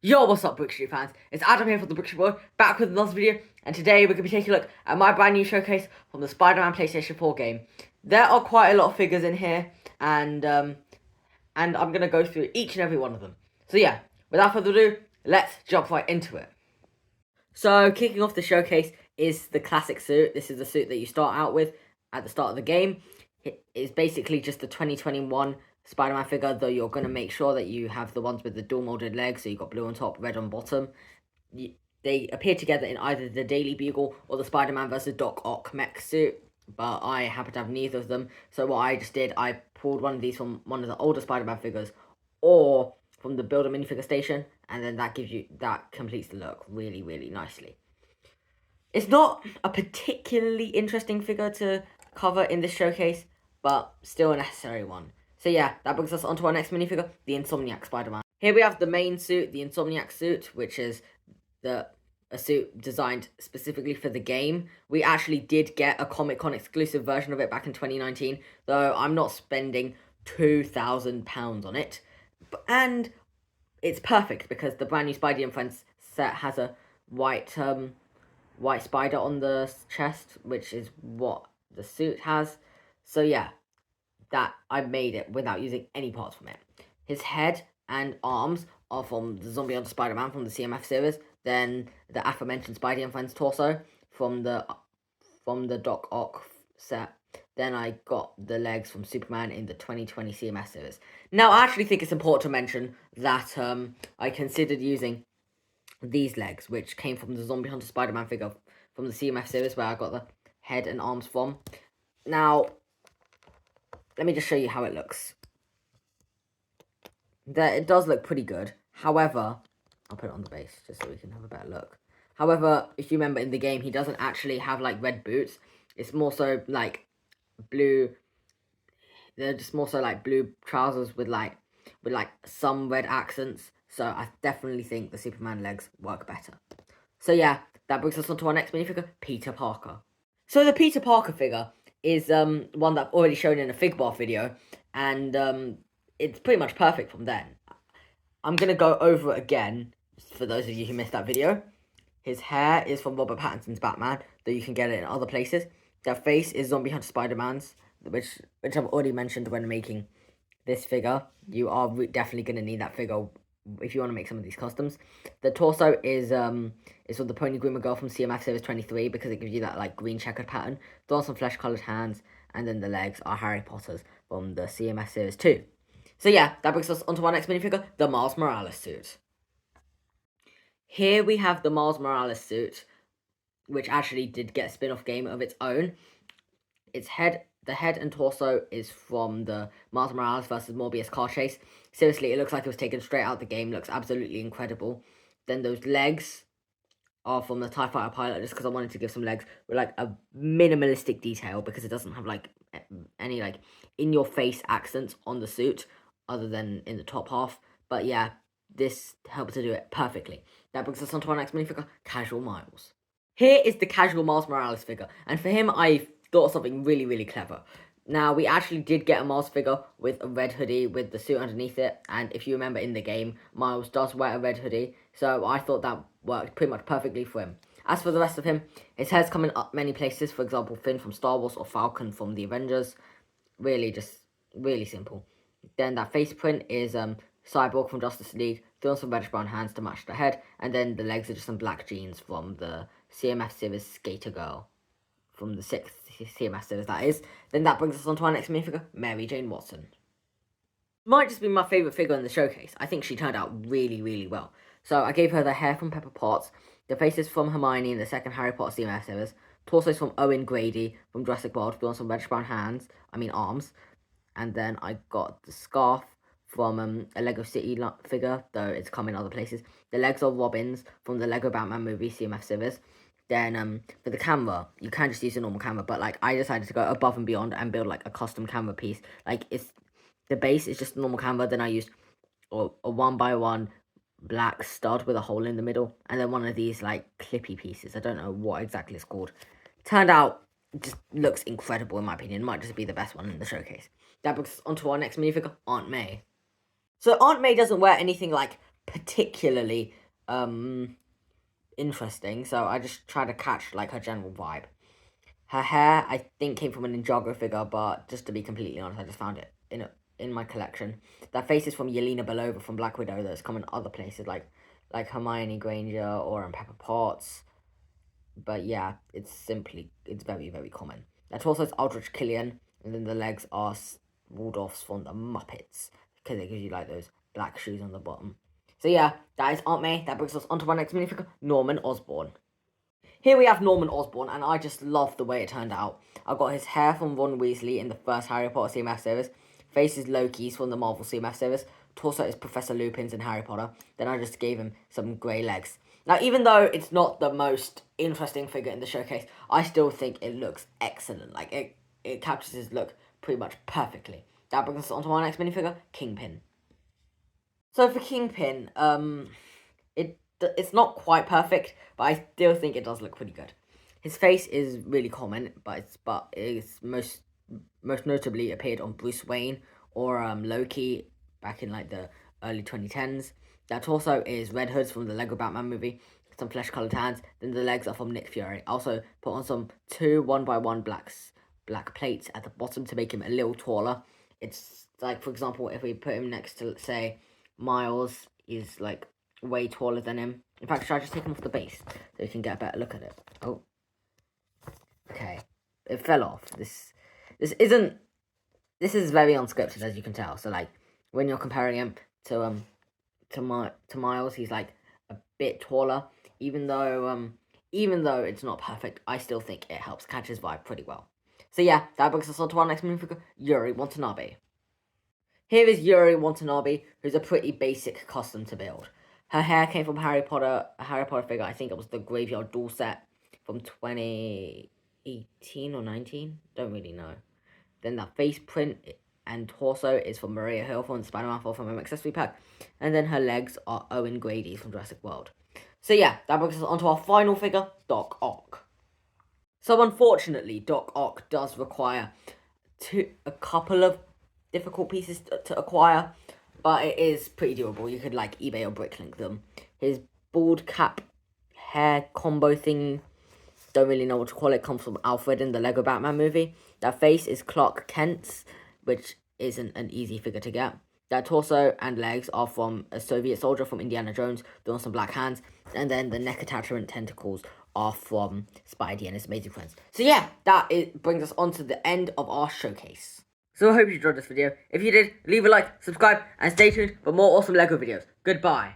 Yo, what's up, Brick Street fans? It's Adam here from the Brick Street Boy, back with another video, and today we're going to be taking a look at my brand new showcase from the Spider-Man PlayStation 4 game. There are quite a lot of figures in here, and I'm going to go through each and every one of them. So yeah, without further ado, let's jump right into it. So, kicking off the showcase is the classic suit. This is the suit that you start out with at the start of the game. It is basically just the 2021 Spider-Man figure, though you're going to make sure that you have the ones with the dual molded legs, so you've got blue on top, red on bottom. They appear together in either the Daily Bugle or the Spider-Man vs. Doc Ock mech suit, but I happen to have neither of them, so what I just did, I pulled one of these from one of the older Spider-Man figures, or from the Builder minifigure station, and then that completes the look really, really nicely. It's not a particularly interesting figure to cover in this showcase, but still a necessary one. So yeah, that brings us on to our next minifigure, the Insomniac Spider-Man. Here we have the main suit, the Insomniac suit, which is a suit designed specifically for the game. We actually did get a Comic-Con exclusive version of it back in 2019, though I'm not spending £2,000 on it. And it's perfect because the brand new Spidey and Friends set has a white spider on the chest, which is what the suit has. So yeah, that I made it without using any parts from it. His head and arms are from the Zombie Hunter Spider-Man from the CMF series. Then the aforementioned Spidey and Friends torso from the Doc Ock set. Then I got the legs from Superman in the 2020 CMS series. Now, I actually think it's important to mention that I considered using these legs, which came from the Zombie Hunter Spider-Man figure from the CMF series, where I got the head and arms from. Now, let me just show you how it looks. It does look pretty good. However, I'll put it on the base just so we can have a better look. However, if you remember in the game, he doesn't actually have like red boots. It's more so like blue. They're just more so like blue trousers with like some red accents. So I definitely think the Superman legs work better. So yeah, that brings us on to our next minifigure, Peter Parker. So the Peter Parker figure is one that I've already shown in a Figbar video, and it's pretty much perfect from then. I'm going to go over it again, for those of you who missed that video. His hair is from Robert Pattinson's Batman, though you can get it in other places. Their face is Zombie Hunter Spider-Man's, which I've already mentioned when making this figure. You are definitely going to need that figure if you want to make some of these customs. The torso is from the Pony Groomer Girl from CMF Series 23, because it gives you that like green checkered pattern. They're some flesh coloured hands, and then the legs are Harry Potter's from the CMF Series 2. So yeah, that brings us onto our next minifigure, the Miles Morales suit. Here we have the Miles Morales suit, which actually did get a spin-off game of its own. The head and torso is from the Miles Morales vs. Morbius car chase. Seriously, it looks like it was taken straight out the game. Looks absolutely incredible. Then those legs are from the TIE Fighter pilot, just because I wanted to give some legs with like a minimalistic detail, because it doesn't have like any like in-your-face accents on the suit other than in the top half. But yeah, this helped to do it perfectly. That brings us on to our next minifigure, Casual Miles. Here is the Casual Miles Morales figure, and for him I thought of something really, really clever. Now, we actually did get a Miles figure with a red hoodie with the suit underneath it, and if you remember in the game, Miles does wear a red hoodie, so I thought that worked pretty much perfectly for him. As for the rest of him, his hair's coming up many places, for example, Finn from Star Wars or Falcon from the Avengers. Really, just really simple. Then that face print is Cyborg from Justice League, throwing some reddish brown hands to match the head, and then the legs are just some black jeans from the CMF series Skater Girl, from the 6th CMF series, that is. Then that brings us on to our next minifigure, Mary Jane Watson. Might just be my favourite figure in the showcase. I think she turned out really, really well. So I gave her the hair from Pepper Potts, the faces from Hermione in the second Harry Potter CMF series, torsos from Owen Grady from Jurassic World, with some reddish brown arms. And then I got the scarf from a Lego City figure, though it's come in other places. The legs are Robin's from the Lego Batman movie CMF series. Then for the camera, you can just use a normal camera, but like I decided to go above and beyond and build like a custom camera piece. Like the base is just a normal camera, then I used a 1x1 black stud with a hole in the middle, and then one of these like clippy pieces. I don't know what exactly it's called. Turned out just looks incredible in my opinion. Might just be the best one in the showcase. That brings us onto our next minifigure, Aunt May. So Aunt May doesn't wear anything like particularly interesting, so I just try to catch like her general vibe. Her hair, I think, came from a Ninjago figure, but just to be completely honest, I just found it in my collection. That face is from Yelena Belova from Black Widow. That's come in other places like Hermione Granger or Pepper Potts. But yeah, it's very, very common. That torso is Aldrich Killian, and then the legs are Waldorf's from the Muppets, because it gives you like those black shoes on the bottom. So yeah, that is Aunt May. That brings us on to my next minifigure, Norman Osborn. Here we have Norman Osborn, and I just love the way it turned out. I got his hair from Ron Weasley in the first Harry Potter CMF series. Face is Loki's from the Marvel CMF series. Torso is Professor Lupin's in Harry Potter. Then I just gave him some grey legs. Now, even though it's not the most interesting figure in the showcase, I still think it looks excellent. Like, it captures his look pretty much perfectly. That brings us on to our next minifigure, Kingpin. So for Kingpin, it's not quite perfect, but I still think it does look pretty good. His face is really common, but it's most notably appeared on Bruce Wayne or Loki back in like the early 2010s. That torso is Red Hood's from the Lego Batman movie, some flesh-colored hands. Then the legs are from Nick Fury. Also put on some 2 1x1 black plates at the bottom to make him a little taller. It's like, for example, if we put him next to, let's say, Miles, is like way taller than him. In fact, should I just take him off the base so you can get a better look at it? Oh, okay, it fell off. This is very unscripted, as you can tell. So like when you're comparing him to Miles, he's like a bit taller. Even though it's not perfect, I still think it helps catch his vibe pretty well. So yeah, that brings us on to our next minifigure, Yuri Watanabe. Here is Yuri Watanabe, who's a pretty basic custom to build. Her hair came from a Harry Potter figure. I think it was the Graveyard Duel set from 2018 or 19. Don't really know. Then that face print and torso is from Maria Hill from the Spider-Man 4 from an accessory pack. And then her legs are Owen Grady's from Jurassic World. So yeah, that brings us on to our final figure, Doc Ock. So unfortunately, Doc Ock does require a couple of difficult pieces to acquire, but it is pretty durable. You could like eBay or Bricklink them. His bald cap hair combo thing, don't really know what to call it, comes from Alfred in the Lego Batman movie. That face is Clark Kent's, which isn't an easy figure to get. That torso and legs are from a Soviet soldier from Indiana Jones, doing some black hands. And then the neck attachment tentacles are from Spidey and his amazing friends. So yeah, brings us on to the end of our showcase. So I hope you enjoyed this video. If you did, leave a like, subscribe, and stay tuned for more awesome LEGO videos. Goodbye.